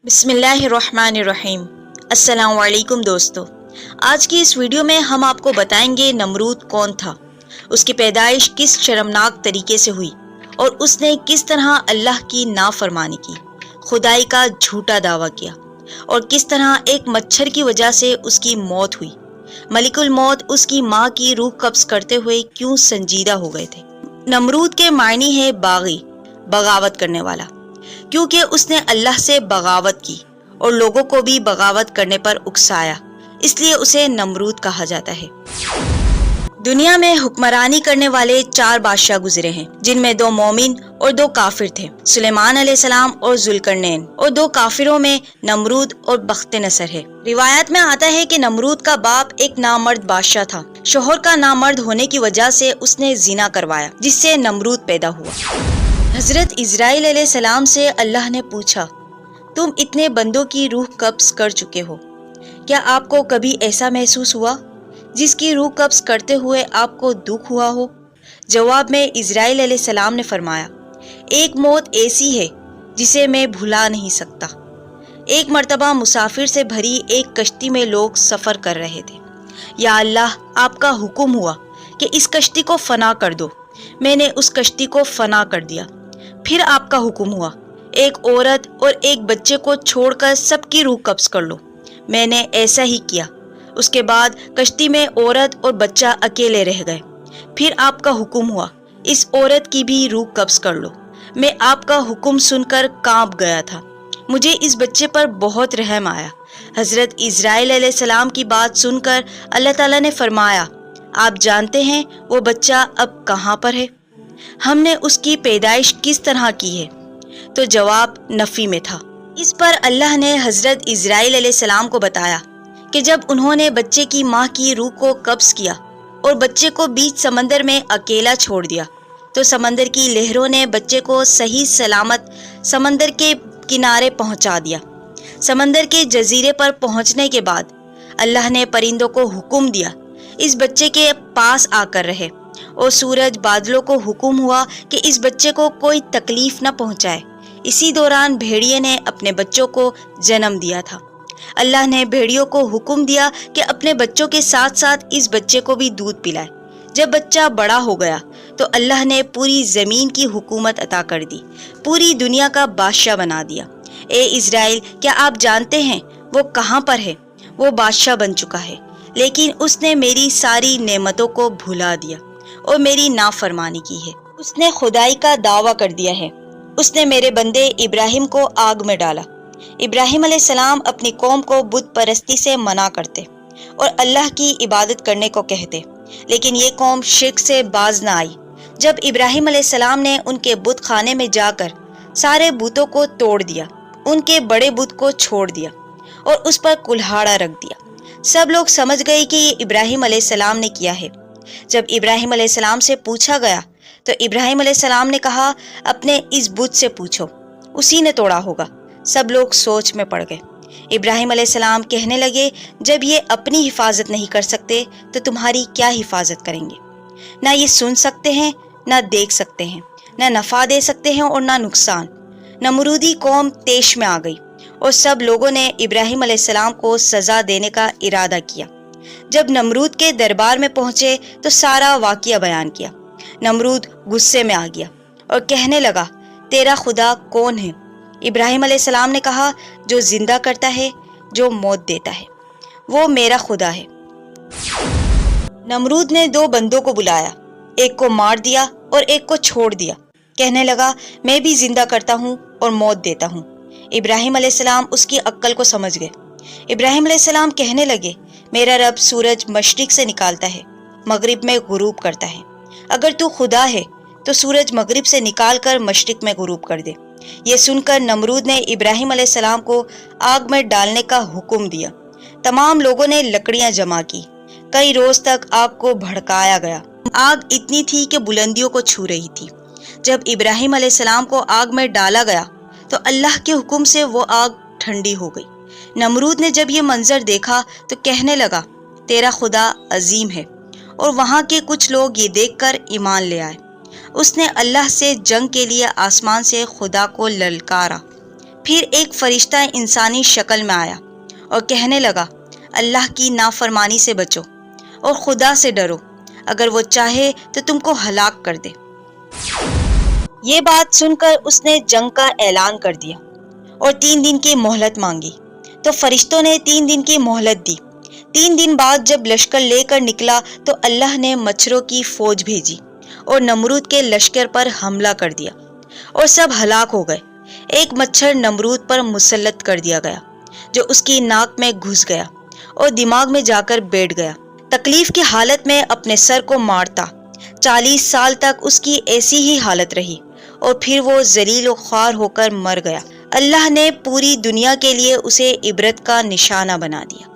बिस्मिल्लाहिर्रहमानिर्रहीम। अस्सलाम वालेकुम दोस्तों, आज की इस वीडियो में हम आपको बताएंगे नमरूद कौन था, उसकी पैदाइश किस शर्मनाक तरीके से हुई और उसने किस तरह अल्लाह की नाफरमानी की, खुदाई का झूठा दावा किया और किस तरह एक मच्छर की वजह से उसकी मौत हुई। मलिकुल मौत उसकी माँ की रूह कब्ज करते हुए क्यों संजीदा हो गए थे। नमरूद के मायने है बागी, बगावत करने वाला, क्योंकि उसने अल्लाह से बगावत की और लोगों को भी बगावत करने पर उकसाया, इसलिए उसे नमरूद कहा जाता है। दुनिया में हुक्मरानी करने वाले 4 बादशाह गुजरे हैं, जिनमें 2 मोमिन और 2 काफिर थे, सुलेमान अलैहिस्सलाम और जुल्करनैन। और 2 काफिरों में नमरूद और बख्त नसर है। रिवायत में आता है कि नमरूद का बाप एक नामर्द बादशाह था। शोहर का नामर्द होने की वजह से उसने जिना करवाया, जिससे नमरूद पैदा हुआ। हजरत इजराइल अलैहिस्सलाम से अल्लाह ने पूछा, तुम इतने बंदों की रूह कब्ज कर चुके हो, क्या आपको कभी ऐसा महसूस हुआ जिसकी रूह कब्ज करते हुए आपको दुख हुआ हो? जवाब में इजराइल अलैहिस्सलाम ने फरमाया, एक मौत ऐसी है जिसे मैं भुला नहीं सकता। एक मर्तबा मुसाफिर से भरी एक कश्ती में लोग सफर कर रहे थे। या अल्लाह, आपका हुक्म हुआ कि इस कश्ती को फना कर दो। मैंने उस कश्ती को फना कर दिया। फिर आपका हुक्म हुआ, एक औरत और एक बच्चे को छोड़कर सबकी रूह कब्ज कर लो। मैंने ऐसा ही किया। उसके बाद कश्ती में औरत और बच्चा अकेले रह गए। फिर आपका हुक्म हुआ, इस औरत की भी रूह कब्ज कर लो। मैं आपका हुक्म सुनकर कांप गया था। मुझे इस बच्चे पर बहुत रहम आया। हजरत इजराइल अलैहिस्सलाम की बात सुनकर अल्लाह ताला ने फरमाया, आप जानते हैं वो बच्चा अब कहाँ पर है? हमने उसकी पैदाइश किस तरह की है? तो जवाब नफी में था। इस पर अल्लाह ने हजरत इजराइल अलैहिस्सलाम को बताया कि जब उन्होंने बच्चे की माँ की रूह को कब्ज किया और बच्चे को बीच समंदर में अकेला छोड़ दिया, तो समंदर की लहरों ने बच्चे को सही सलामत समंदर के किनारे पहुंचा दिया। समंदर के जजीरे पर पहुंचने के बाद अल्लाह ने परिंदों को हुक्म दिया, इस बच्चे के पास आकर रहे, और सूरज बादलों को हुक्म हुआ कि इस बच्चे को कोई तकलीफ न पहुंचाए। इसी दौरान भेड़िए ने अपने बच्चों को जन्म दिया था। अल्लाह ने भेड़ियों को हुक्म दिया कि अपने बच्चों के साथ साथ इस बच्चे को भी दूध पिलाए। जब बच्चा बड़ा हो गया तो अल्लाह ने पूरी ज़मीन की हुकूमत अता कर दी, पूरी दुनिया का बादशाह बना दिया। ए इजराइल, क्या आप जानते हैं वो कहाँ पर है? वो बादशाह बन चुका है, लेकिन उसने मेरी सारी नेमतों को भुला दिया और मेरी नाफरमानी की है। उसने खुदाई का दावा कर दिया है। उसने मेरे बंदे इब्राहिम को आग में डाला। इब्राहिम अलैहिस्सलाम अपनी कौम को बुत परस्ती से मना करते और अल्लाह की इबादत करने को कहते, लेकिन ये कौम शिर्क से बाज न आई। जब इब्राहिम अलैहिस्सलाम ने उनके बुत खाने में जाकर सारे बुतों को तोड़ दिया, उनके बड़े बुत को छोड़ दिया और उस पर कुल्हाड़ा रख दिया, सब लोग समझ गए कि ये इब्राहिम अलैहिस्सलाम ने किया है। जब इब्राहिम अलैहिस्सलाम से पूछा गया तो इब्राहिम अलैहिस्सलाम ने कहा, अपने इस बुत से पूछो, उसी ने तोड़ा होगा। सब लोग सोच में पड़ गए। इब्राहिम अलैहिस्सलाम कहने लगे, जब ये अपनी हिफाजत नहीं कर सकते तो तुम्हारी क्या हिफाजत करेंगे? ना ये सुन सकते हैं, ना देख सकते हैं, ना नफ़ा दे सकते हैं और ना नुकसान। नमरूदी कौम तेश में आ गई और सब लोगों ने इब्राहिम अलैहिस्सलाम को सज़ा देने का इरादा किया। जब नमरूद के दरबार में पहुंचे तो सारा वाक़िया बयान किया। नमरूद गुस्से में आ गया और कहने लगा, तेरा खुदा कौन है? इब्राहिम अलैहिस्सलाम ने कहा, जो जिंदा करता है, जो मौत देता है, वो मेरा खुदा है। नमरूद ने 2 बंदों को बुलाया, एक को मार दिया और एक को छोड़ दिया। कहने लगा, मैं भी जिंदा करता हूँ और मौत देता हूँ। इब्राहिम अलैहिस्सलाम उसकी अक्ल को समझ गए। इब्राहिम अलैहिस्सलाम कहने लगे, मेरा रब सूरज मशरिक से निकालता है, मगरिब में गुरूब करता है। अगर तू खुदा है तो सूरज मगरिब से निकाल कर मशरिक में गुरूब कर दे। ये सुनकर नमरूद ने इब्राहिम अलैहिस्सलाम को आग में डालने का हुक्म दिया। तमाम लोगों ने लकड़ियां जमा की। कई रोज तक आग को भड़काया गया। आग इतनी थी कि बुलंदियों को छू रही थी। जब इब्राहिम अलैहिस्सलाम को आग में डाला गया तो अल्लाह के हुक्म से वो आग ठंडी हो गई। नमरूद ने जब ये मंजर देखा तो कहने लगा, तेरा खुदा अजीम है। और वहाँ के कुछ लोग ये देखकर ईमान ले आए। उसने अल्लाह से जंग के लिए आसमान से खुदा को ललकारा। پھر ایک فرشتہ انسانی شکل میں آیا اور کہنے لگا اللہ کی نافرمانی سے بچو اور خدا سے ڈرو، اگر وہ چاہے تو تم کو ہلاک کر دے۔ یہ بات سن کر اس نے جنگ کا اعلان کر دیا اور 3 دن کی مہلت مانگی، تو فرشتوں نے 3 دن کی مہلت دی۔ 3 دن بعد جب لشکر لے کر نکلا تو اللہ نے مچھروں کی فوج بھیجی اور نمرود کے لشکر پر حملہ کر دیا اور سب ہلاک ہو گئے۔ ایک مچھر نمرود پر مسلط کر دیا گیا جو اس کی ناک میں گھس گیا اور دماغ میں جا کر بیٹھ گیا۔ تکلیف کی حالت میں اپنے سر کو مارتا، 40 سال تک اس کی ایسی ہی حالت رہی اور پھر وہ ذلیل و خوار ہو کر مر گیا۔ اللہ نے پوری دنیا کے لیے اسے عبرت کا نشانہ بنا دیا۔